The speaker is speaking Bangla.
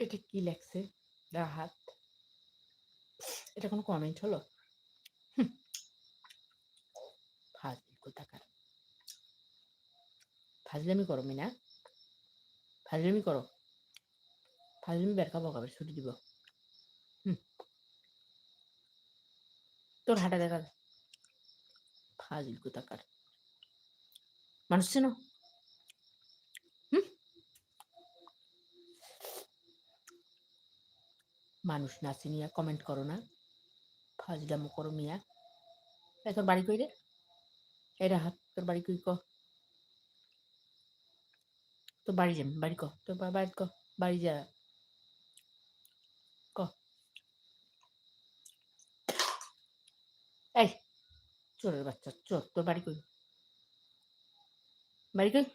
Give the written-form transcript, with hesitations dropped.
এটা কি লেখছে? রাহাত। এটা কোনো কমেন্ট হলো? ফাজিল কোথাকার। ফাজলামি করো মিনা, ফাজলামি করো। ফাজলামি বের খাবো কবে? ছুটি দিব। তোর হাঁটা দেখা ফাজিল কোথাকার। মানুষ চেনো? মানুষ না চিনিয়া কমেন্ট করো না, ফাজলামো করো মিয়া। তোর বাড়ি কই রে? এই রাহাত, তোর বাড়ি কই ক? তোর বাড়ি যাম, বাড়ি ক, তোর বাড়ি ক, বাড়ি যা ক। এই চোরের বাচ্চা চোর, তোর বাড়ি কই? বাড়ি কই?